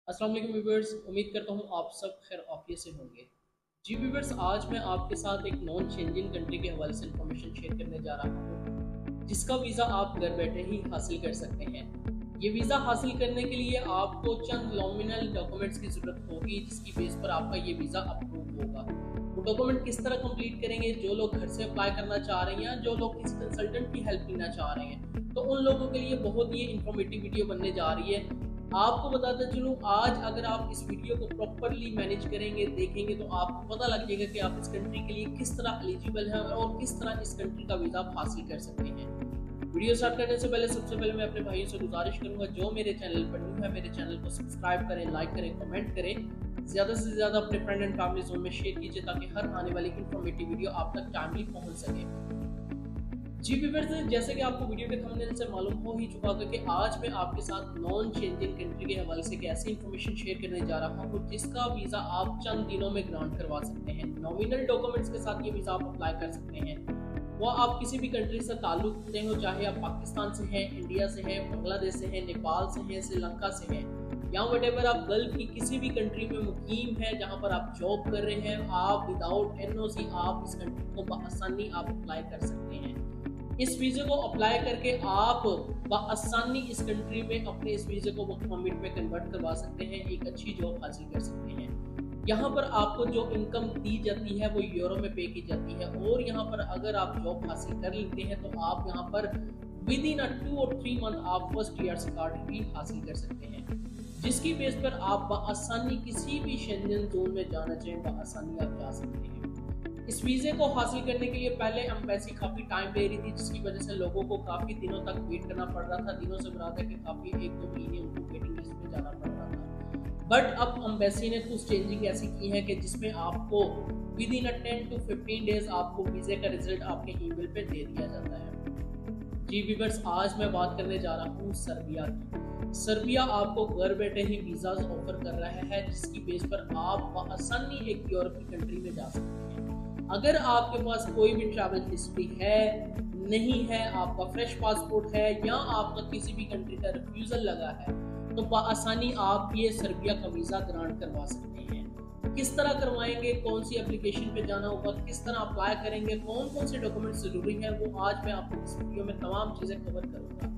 अस्सलाम वालेकुम व्यूअर्स, उम्मीद करता हूँ आप सब खैर आफियत से होंगे। जी व्यूअर्स, आज मैं आपके साथ एक नॉन चेंजिंग कंट्री के हवाले से इंफॉर्मेशन शेयर करने जा रहा हूँ, जिसका वीज़ा आप घर बैठे ही हासिल कर सकते हैं। ये वीज़ा हासिल करने के लिए आपको चंद नॉमिनल डॉक्यूमेंट्स की ज़रूरत होगी, जिसकी बेस पर आपका ये वीज़ा अप्रूव होगा। वो डॉक्यूमेंट किस तरह कंप्लीट करेंगे? जो लोग घर से अप्लाई करना चाह रहे हैं, जो लोग किसी कंसल्टेंट की हेल्प लेना चाह रहे हैं, तो उन लोगों के लिए बहुत ही इंफॉर्मेटिव वीडियो बनने जा रही है। आपको बताता चलूँ, आज अगर आप इस वीडियो को प्रॉपर्ली मैनेज करेंगे, देखेंगे, तो आपको पता लग जाएगा कि आप इस कंट्री के लिए किस तरह एलिजिबल हैं और किस तरह इस कंट्री का वीज़ा आप हासिल कर सकते हैं। वीडियो स्टार्ट करने से पहले सबसे पहले मैं अपने भाइयों से गुजारिश करूंगा, जो मेरे चैनल पर न्यू है, मेरे चैनल को सब्सक्राइब करें, लाइक करें, कमेंट करें, ज़्यादा से ज़्यादा अपने फ्रेंड एंड फैमिली जोन में शेयर कीजिए ताकि हर आने वाली इंफॉर्मेटिव वीडियो आप तक टाइमली पहुंच सके। जी व्यूअर्स, जैसे कि आपको वीडियो के थंबनेल से मालूम हो ही चुका होगा कि आज मैं आपके साथ नॉन चेंजिंग कंट्री के हवाले से एक ऐसी इंफॉर्मेशन शेयर करने जा रहा हूँ जिसका वीज़ा आप चंद दिनों में ग्रांट करवा सकते हैं। नॉमिनल डॉक्यूमेंट्स के साथ ये वीज़ा आप अप्लाई कर सकते हैं। वो आप किसी भी कंट्री से ताल्लुक रखते हो, चाहे आप पाकिस्तान से हैं, इंडिया से हैं, बांग्लादेश से हैं, नेपाल से हैं, श्रीलंका से हैं, या वटेवर आप गल्फ की किसी भी कंट्री में मुकीम है जहां पर आप जॉब कर रहे हैं, आप विदाउट एनओसी आप इस कंट्री को बआसानी आप अप्लाई कर सकते हैं। इस वीज़े को अप्लाई करके आप बआसानी इस कंट्री में अपने इस वीज़े को वर्क परमिट में कन्वर्ट करवा सकते हैं, एक अच्छी जॉब हासिल कर सकते हैं। यहाँ पर आपको जो इनकम दी जाती है वो यूरो में पे की जाती है, और यहाँ पर अगर आप जॉब हासिल कर लेते हैं तो आप यहाँ पर विद इन 2 और 3 मंथ आप फर्स्ट ईयर कार्ड भी हासिल कर सकते हैं, जिसकी बेस पर आप बआसानी किसी भी शेंजन जोन में जाना चाहें, बआसानी आप जा सकते हैं। इस वीज़े को हासिल करने के लिए पहले एम्बेसी काफ़ी टाइम ले रही थी, जिसकी वजह से लोगों को काफ़ी दिनों तक वेट करना पड़ रहा था। दिनों से मुराद है कि काफ़ी 1-2 महीने उनको वेटिंग लिस्ट में जाना पड़ रहा था। बट अब एम्बेसी ने कुछ चेंजिंग ऐसी की है कि जिसमें आपको विद इन 10 to 15 डेज आपको वीज़े का रिजल्ट आपके ईमेल पे दे दिया जाता है। जी व्यूअर्स, आज मैं बात करने जा रहा हूँ सर्बिया की। सर्बिया आपको घर बैठे ही वीज़ाज ऑफर कर रहा है, जिसकी बेस पर आप आसानी एक यूरोप की कंट्री में जा सकते हैं। अगर आपके पास कोई भी ट्रैवल हिस्ट्री है, नहीं है, आपका फ्रेश पासपोर्ट है, या आपका किसी भी कंट्री का रिफ्यूजल लगा है, तो बआसानी आप ये सर्बिया का वीज़ा ग्रांट करवा सकते हैं। किस तरह करवाएंगे, कौन सी एप्लीकेशन पे जाना होगा, किस तरह अप्लाई करेंगे, कौन कौन से डॉक्यूमेंट जरूरी हैं, वो आज मैं आपको इस वीडियो में तमाम चीज़ें कवर करूंगा।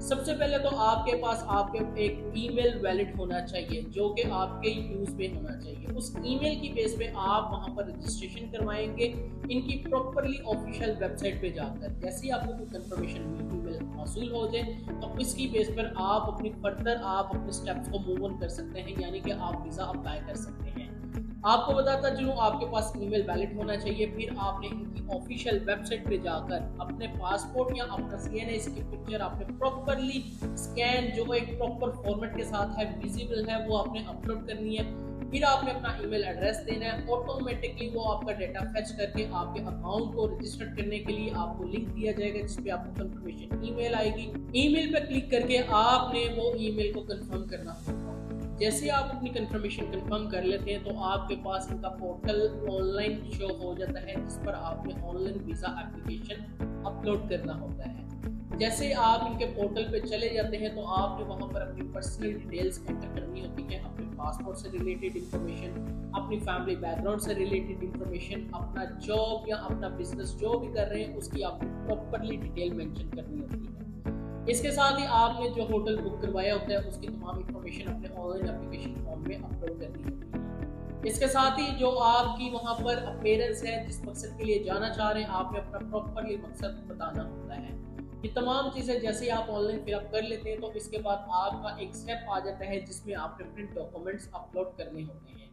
सबसे पहले तो आपके पास आपके एक ईमेल वैलिड होना चाहिए, जो कि आपके यूज में होना चाहिए। उस ईमेल की बेस पे आप वहां पर रजिस्ट्रेशन करवाएंगे इनकी प्रॉपरली ऑफिशियल वेबसाइट पे जाकर। जैसे ही आपको कोई कंफर्मेशन ईमेल हासिल हो जाए, तो इसकी बेस पर आप अपनी फर्दर आप अपने स्टेप्स को मूव ऑन कर सकते हैं, यानी कि आप वीज़ा अप्लाई कर सकते हैं। आपको बताता चलूँ, आपके पास ईमेल वैलिड होना चाहिए। फिर आपने इनकी ऑफिशियल वेबसाइट पे जाकर अपने पासपोर्ट या अपना सीएनएस की पिक्चर आपने प्रॉपरली स्कैन, जो एक प्रॉपर फॉर्मेट के साथ है, विजिबल है, वो आपने अपलोड करनी है। फिर आपने अपना ईमेल एड्रेस देना है। ऑटोमेटिकली वो आपका डेटा फेच करके आपके अकाउंट को रजिस्टर करने के लिए आपको लिंक दिया जाएगा, जिसपे आपको कंफर्मेशन ईमेल आएगी। ईमेल पे क्लिक करके आपने वो ईमेल को कंफर्म करना होगा। जैसे आप अपनी कंफर्मेशन कंफर्म कर लेते हैं, तो आपके पास इनका पोर्टल ऑनलाइन शो हो जाता है, जिस पर आपने ऑनलाइन वीज़ा एप्लीकेशन अपलोड करना होता है। जैसे आप इनके पोर्टल पे चले जाते हैं, तो आपने वहां पर अपनी पर्सनल डिटेल्स एंटर करनी होती है, अपने पासपोर्ट से रिलेटेड इंफॉर्मेशन, अपनी फैमिली बैकग्राउंड से रिलेटेड इंफॉर्मेशन, अपना जॉब या अपना बिजनेस जो भी कर रहे हैं उसकी आपको प्रॉपरली डिटेल मेंशन करनी होती है। इसके साथ ही आपने जो होटल बुक करवाया होता है उसकी तमाम इंफॉर्मेशन अपने ऑनलाइन एप्लीकेशन फॉर्म में अपलोड करनी होती है। इसके साथ ही जो आपकी वहां पर अपीयरेंस है, जिस मकसद के लिए जाना चाह रहे हैं, आपने अपना प्रॉपरली मकसद बताना होता है। ये तमाम चीज़ें जैसे आप ऑनलाइन फिलअप कर लेते हैं, तो इसके बाद आपका एक स्टेप आ जाता है जिसमें आपने अपने डॉक्यूमेंट्स अपलोड करने होते हैं।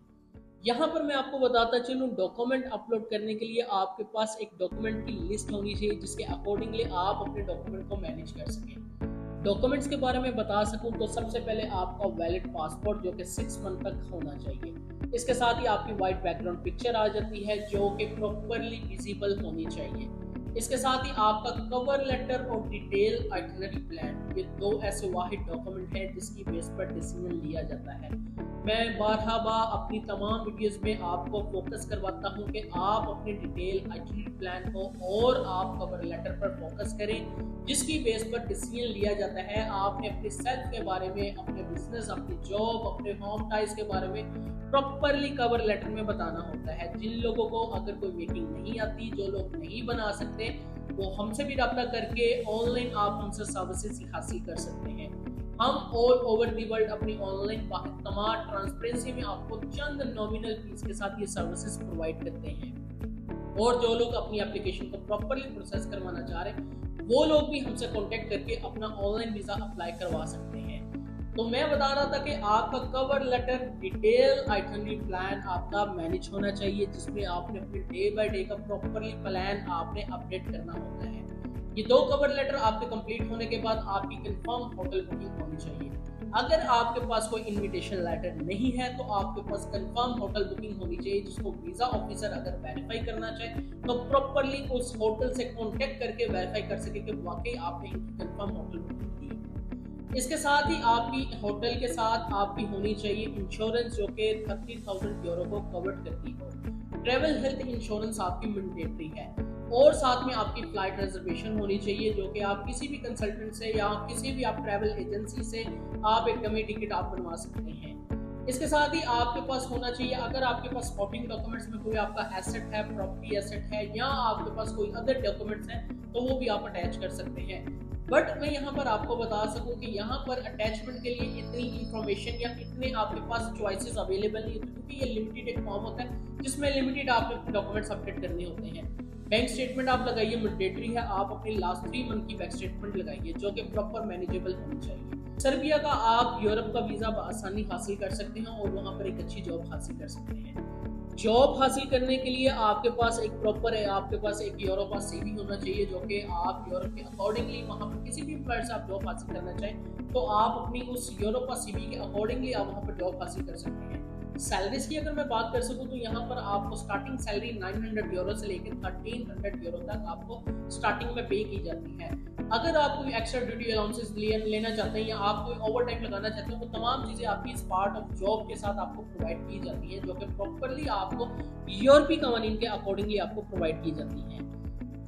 यहाँ पर मैं आपको बताता चलूँ, डॉक्यूमेंट अपलोड करने के लिए आपके पास एक डॉक्यूमेंट की लिस्ट होनी चाहिए, जिसके अकॉर्डिंगली आप अपने डॉक्यूमेंट को मैनेज कर सकें। डॉक्यूमेंट्स के बारे में बता सकूं तो सबसे पहले आपका वैलिड पासपोर्ट, जो कि 6 मंथ तक होना चाहिए। इसके साथ ही आपकी वाइट बैकग्राउंड पिक्चर आ जाती है, जो कि प्रॉपरली विजिबल होनी चाहिए। इसके साथ ही आपका कवर लेटर और डिटेल आइटनरी प्लान, ये दो ऐसे वाहिद डॉक्यूमेंट हैं जिसकी बेस पर डिसीजन लिया जाता है। मैं बारहा अपनी तमाम वीडियोस में आपको फोकस करवाता हूं कि आप अपने डिटेल आइटनरी प्लान को और आप कवर लेटर पर फोकस करें, जिसकी बेस पर डिसीजन लिया जाता है। आपने अपने सेल्फ के बारे में, अपने बिजनेस, अपनी जॉब, अपने होम टाइज के बारे में प्रॉपरली कवर लेटर में बताना होता है। जिन लोगों को अगर कोई मीटिंग नहीं आती, जो लोग नहीं बना सकते, वो हमसे भी रब्ता करके ऑनलाइन आप हमसे सर्विसेज हासिल कर सकते हैं। हम ऑल ओवर दी वर्ल्ड अपनी ऑनलाइन तमाम ट्रांसपेरेंसी में आपको चंद नॉमिनल फीस के साथ ये सर्विसेज प्रोवाइड करते हैं। और जो लोग अपनी एप्लीकेशन को प्रॉपरली प्रोसेस करवाना चाह रहे हैं, वो लोग भी हमसे कांटेक्ट करके अपना ऑनलाइन वीजा अप्लाई करवा सकते हैं। तो मैं बता रहा था कि आपका cover letter, detail itinerary plan आपका मैनेज होना चाहिए, जिसमें आपने अपने डे बाय डे का प्रॉपरली प्लान आपने अपडेट करना होता है। ये दो कवर लेटर आपके कंप्लीट होने के बाद आपकी कंफर्म होटल बुकिंग होनी चाहिए। अगर आपके पास कोई इनविटेशन लेटर नहीं है तो आपके पास कंफर्म होटल बुकिंग होनी चाहिए, जिसको वीजा ऑफिसर अगर वेरीफाई करना चाहे तो प्रॉपरली उस होटल से कांटेक्ट करके वेरीफाई कर सके कि वाकई आपने इनकी कंफर्म होटल बुकिंग की है। इसके साथ ही आपकी होटल के साथ आपकी होनी चाहिए इंश्योरेंस, जो कि 30,000 यूरो को कवर करती हो। ट्रेवल हेल्थ इंश्योरेंस आपकी मैंडेटरी है। और साथ में आपकी फ्लाइट रिजर्वेशन होनी चाहिए, जो कि आप किसी भी कंसल्टेंट से या किसी भी आप ट्रैवल एजेंसी से आप एक डमी टिकट आप बनवा सकते हैं। इसके साथ ही आपके पास होना चाहिए, अगर आपके पास सपोर्टिंग डॉक्यूमेंट्स में कोई आपका एसेट है, प्रॉपर्टी एसेट है, या आपके पास कोई अदर डॉक्यूमेंट्स हैं, तो वो भी आप अटैच कर सकते हैं। बट मैं यहाँ पर आपको बता सकूं कि यहाँ पर अटैचमेंट के लिए इतनी इंफॉर्मेशन या इतने आपके पास चॉइसेस अवेलेबल नहीं होती, क्योंकि ये लिमिटेड एक फॉर्म होता है जिसमें लिमिटेड आपके डॉक्यूमेंट्स अपडेट करने होते हैं। बैंक स्टेटमेंट आप लगाइए, मैंडेटरी है। आप अपनी लास्ट 3 मंथ की बैंक स्टेटमेंट लगाइए, जो कि प्रॉपर मैनेजेबल होनी चाहिए। सर्बिया का आप यूरोप का वीजा आसानी हासिल कर सकते हैं और वहां पर एक अच्छी जॉब हासिल कर सकते हैं। जॉब हासिल करने के लिए आपके पास एक प्रॉपर है, आपके पास एक यूरोप का सीवी होना चाहिए, जो कि आप यूरोप के अकॉर्डिंगली वहां पर किसी भी एम्प्लॉयर से आप जॉब हासिल करना चाहें तो आप अपनी उस यूरोप का सीवी के अकॉर्डिंगली आप वहां पर जॉब हासिल कर सकते हैं। सैलरीज की अगर मैं बात कर सकूं तो यहाँ पर आपको स्टार्टिंग सैलरी 900 यूरो से लेकर 1300 यूरो तक आपको स्टार्टिंग में पे की जाती है। अगर आप कोई एक्स्ट्रा ड्यूटी अलाउंसेस लेना चाहते हैं या आप कोई ओवर टाइम लगाना चाहते हैं, वो तमाम चीजें आपकी इस पार्ट ऑफ जॉब के साथ आपको प्रोवाइड की जाती है, जो कि प्रॉपरली आपको यूरोपीय कवानीन के अकॉर्डिंगली आपको प्रोवाइड की जाती है।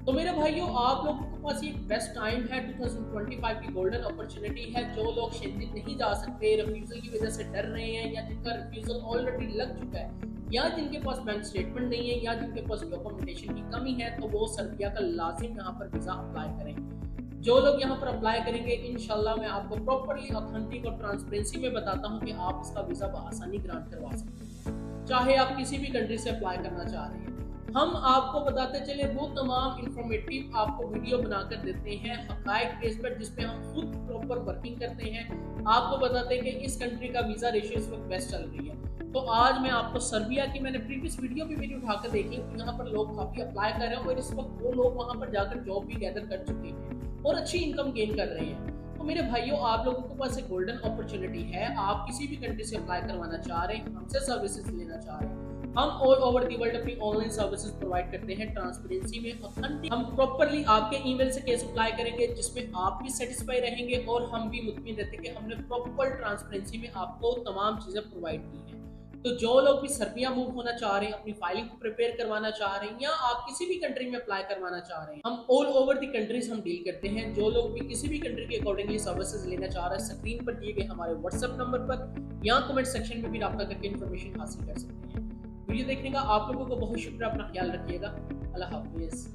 तो मेरे भाइयों, आप लोगों के पास ये बेस्ट टाइम है, 2025 की गोल्डन अपॉर्चुनिटी है। जो लोग शेंजिन नहीं जा सकते, रिफ्यूजल की वजह से डर रहे हैं, या जिनका रिफ्यूजल ऑलरेडी लग चुका है, या जिनके पास बैंक स्टेटमेंट नहीं है, या जिनके पास डॉक्यूमेंटेशन की कमी है, तो वो सर्बिया का लाजिम यहाँ पर वीजा अप्लाई करें। जो लोग यहाँ पर अप्लाई करेंगे, इंशाल्लाह मैं आपको प्रॉपरली ऑथेंटिक और ट्रांसपेरेंसी में बताता हूँ कि आप इसका वीजा बआसानी ग्रांट करवा सकते हैं, चाहे आप किसी भी कंट्री से अप्लाई करना चाह रहे हैं। हम आपको बताते चले वो तमाम इंफॉर्मेटिव आपको वीडियो बनाकर देते हैं हकायक बेस पर, जिसपे हम खुद प्रॉपर वर्किंग करते हैं। आपको बताते हैं कि इस कंट्री का वीजा रेशियो इस वक्त बेस्ट चल रही है। तो आज मैं आपको सर्बिया की, मैंने प्रीवियस वीडियो भी मेरी उठाकर देखी, यहाँ पर लोग काफी अप्लाई कर रहे हैं और इस वक्त वो लोग वहां पर जाकर जॉब भी गैदर कर चुके हैं और अच्छी इनकम गेन कर रहे हैं। तो मेरे भाइयों, आप लोगों के पास एक गोल्डन अपॉर्चुनिटी है। आप किसी भी कंट्री से अप्लाई करवाना चाह रहे हैं, हमसे सर्विसेज लेना चाह रहे हैं, हम ऑल ओवर दी वर्ल्ड अपनी ऑनलाइन सर्विसेज प्रोवाइड करते हैं ट्रांसपेरेंसी में, ऑथेंटिक। हम प्रॉपरली आपके ईमेल से केस अप्लाई करेंगे, जिसमें आप भी सेटिस्फाई रहेंगे और हम भी मुतमिन रहते हैं कि हमने प्रॉपर ट्रांसपेरेंसी में आपको तमाम चीजें प्रोवाइड की हैं। तो जो लोग भी सर्बिया मूव होना चाह रहे हैं, अपनी फाइलिंग को प्रिपेयर करवाना चाह रहे हैं, या आप किसी भी कंट्री में अप्लाई करवाना चाह रहे हैं, हम ऑल ओवर दी कंट्रीज हम डील करते हैं। जो लोग भी किसी भी कंट्री के अकॉर्डिंगली सर्विसेज लेना चाह रहे हैं, स्क्रीन पर दिए गए हमारे व्हाट्सएप नंबर पर या कमेंट सेक्शन में भी रब्ता करके इन्फॉर्मेशन हासिल कर सकते हैं। वीडियो देखने का आप लोगों को बहुत शुक्रिया। अपना ख्याल रखिएगा। अल्लाह हाफिज़।